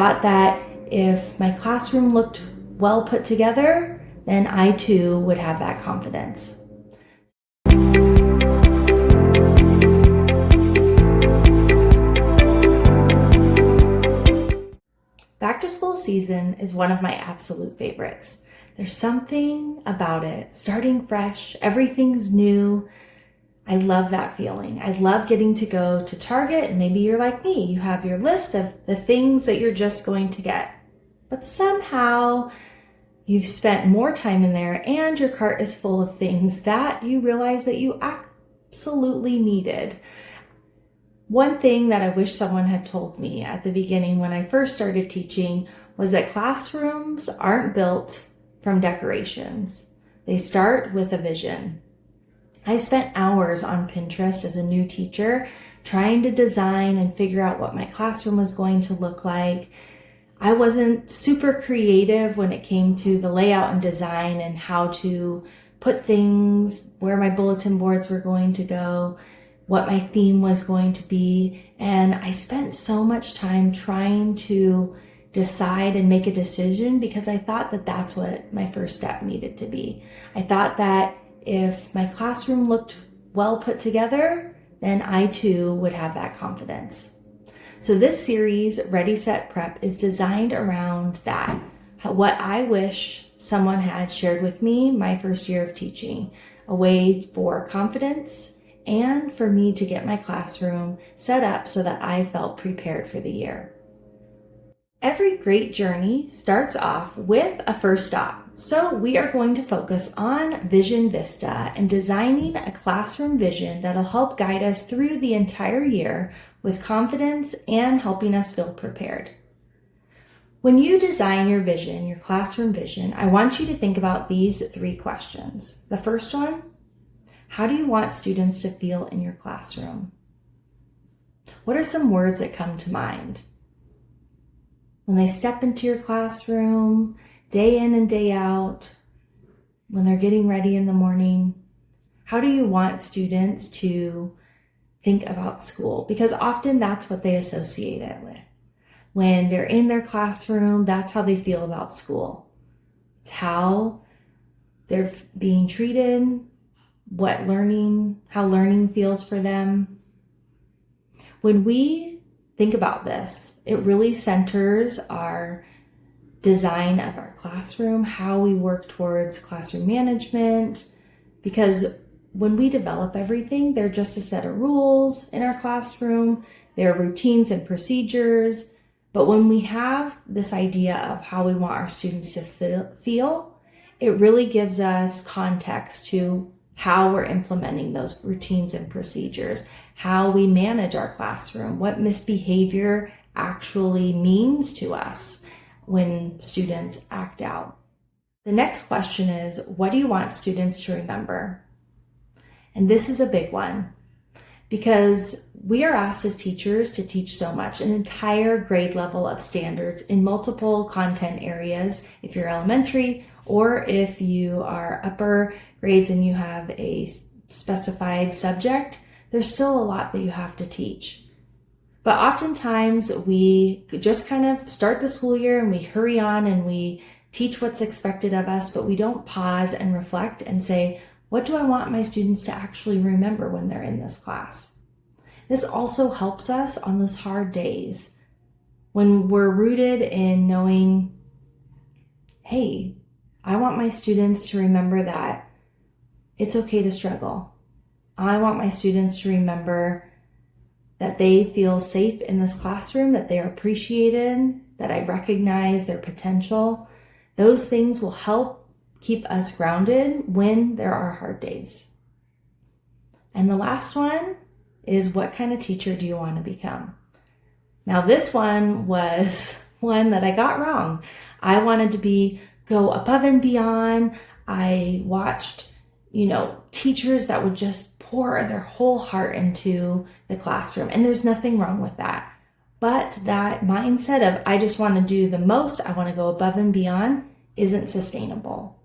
Thought that if my classroom looked well put together, then I too would have that confidence. Back to school season is one of my absolute favorites. There's something about it, starting fresh, everything's new. I love that feeling. I love getting to go to Target, and maybe you're like me, you have your list of the things that you're just going to get. But somehow you've spent more time in there and your cart is full of things that you realize that you absolutely needed. One thing that I wish someone had told me at the beginning when I first started teaching was that classrooms aren't built from decorations. They start with a vision. I spent hours on Pinterest as a new teacher trying to design and figure out what my classroom was going to look like. I wasn't super creative when it came to the layout and design and how to put things, where my bulletin boards were going to go, what my theme was going to be. And I spent so much time trying to decide and make a decision because I thought that that's what my first step needed to be. I thought that if my classroom looked well put together, then I too would have that confidence. So this series, Ready, Set, Prep, is designed around that. What I wish someone had shared with me my first year of teaching, a way for confidence and for me to get my classroom set up so that I felt prepared for the year. Every great journey starts off with a first stop. So we are going to focus on Vision Vista and designing a classroom vision that'll help guide us through the entire year with confidence and helping us feel prepared. When you design your vision, your classroom vision, I want you to think about these 3 questions. The first one, how do you want students to feel in your classroom? What are some words that come to mind? When they step into your classroom, day in and day out, when they're getting ready in the morning, how do you want students to think about school? Because often that's what they associate it with. When they're in their classroom, that's how they feel about school. It's how they're being treated, how learning feels for them. When we think about this, it really centers our design of our classroom, how we work towards classroom management, because when we develop everything, they're just a set of rules in our classroom, there are routines and procedures, but when we have this idea of how we want our students to feel, it really gives us context to how we're implementing those routines and procedures, how we manage our classroom, what misbehavior actually means to us when students act out. The next question is, what do you want students to remember? And this is a big one because we are asked as teachers to teach so much, an entire grade level of standards in multiple content areas if you're elementary, or if you are upper grades and you have a specified subject, there's still a lot that you have to teach. But oftentimes we just kind of start the school year and we hurry on and we teach what's expected of us, but we don't pause and reflect and say, what do I want my students to actually remember when they're in this class? This also helps us on those hard days when we're rooted in knowing, hey, I want my students to remember that it's okay to struggle. I want my students to remember that they feel safe in this classroom, that they are appreciated, that I recognize their potential. Those things will help keep us grounded when there are hard days. And the last one is, what kind of teacher do you want to become? Now, this one was one that I got wrong. I wanted to go above and beyond. I watched, teachers that would just pour their whole heart into the classroom. And there's nothing wrong with that. But that mindset of, I just want to do the most, I want to go above and beyond, isn't sustainable.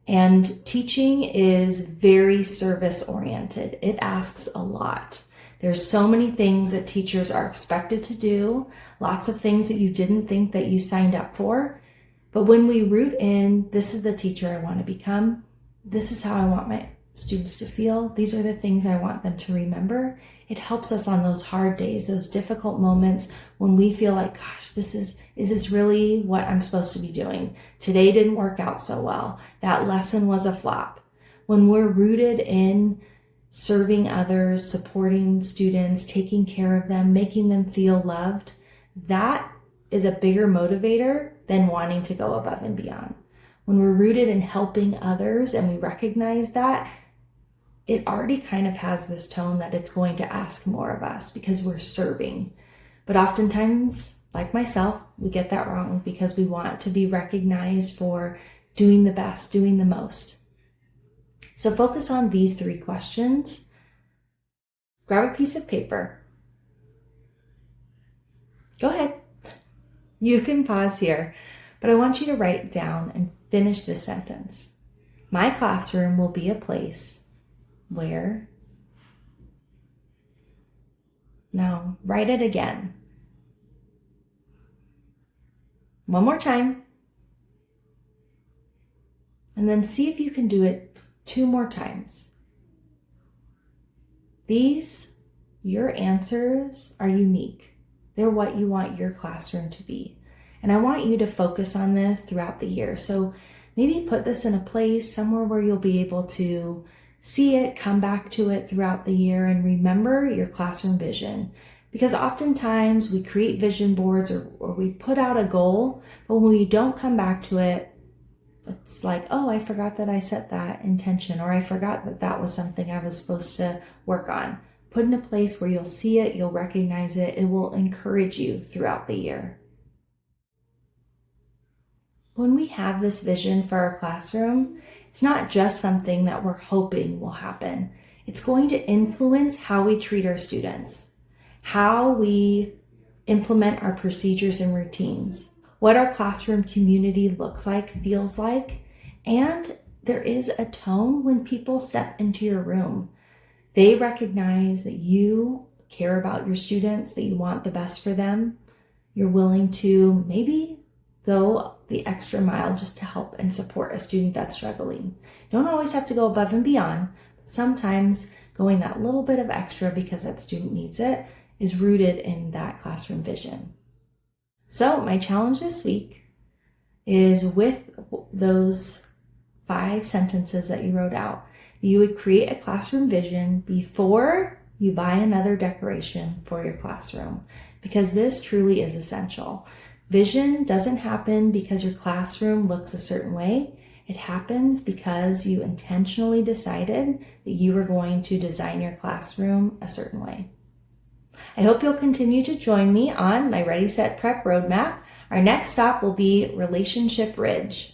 And teaching is very service oriented. It asks a lot. There's so many things that teachers are expected to do, lots of things that you didn't think that you signed up for. But when we root in, this is the teacher I want to become, this is how I want my students to feel, these are the things I want them to remember, it helps us on those hard days, those difficult moments when we feel like, gosh, is this really what I'm supposed to be doing? Today didn't work out so well. That lesson was a flop. When we're rooted in serving others, supporting students, taking care of them, making them feel loved, that is a bigger motivator than wanting to go above and beyond. When we're rooted in helping others and we recognize that, it already kind of has this tone that it's going to ask more of us because we're serving. But oftentimes, like myself, we get that wrong because we want to be recognized for doing the best, doing the most. So focus on these 3 questions. Grab a piece of paper. Go ahead. You can pause here, but I want you to write down and finish this sentence. My classroom will be a place where... Now, write it again. One more time. And then see if you can do it 2 more times. Your answers are unique. They're what you want your classroom to be. And I want you to focus on this throughout the year. So maybe put this in a place somewhere where you'll be able to see it, come back to it throughout the year, and remember your classroom vision. Because oftentimes we create vision boards or we put out a goal, but when we don't come back to it, it's like, oh, I forgot that I set that intention, or I forgot that that was something I was supposed to work on. Put in a place where you'll see it, you'll recognize it, it will encourage you throughout the year. When we have this vision for our classroom, it's not just something that we're hoping will happen. It's going to influence how we treat our students, how we implement our procedures and routines, what our classroom community looks like, feels like, and there is a tone when people step into your room. They recognize that you care about your students, that you want the best for them. You're willing to maybe go the extra mile just to help and support a student that's struggling. You don't always have to go above and beyond, but sometimes going that little bit of extra because that student needs it is rooted in that classroom vision. So my challenge this week is with those 5 sentences that you wrote out, you would create a classroom vision before you buy another decoration for your classroom, because this truly is essential. Vision doesn't happen because your classroom looks a certain way. It happens because you intentionally decided that you were going to design your classroom a certain way. I hope you'll continue to join me on my Ready, Set, Prep roadmap. Our next stop will be Relationship Ridge.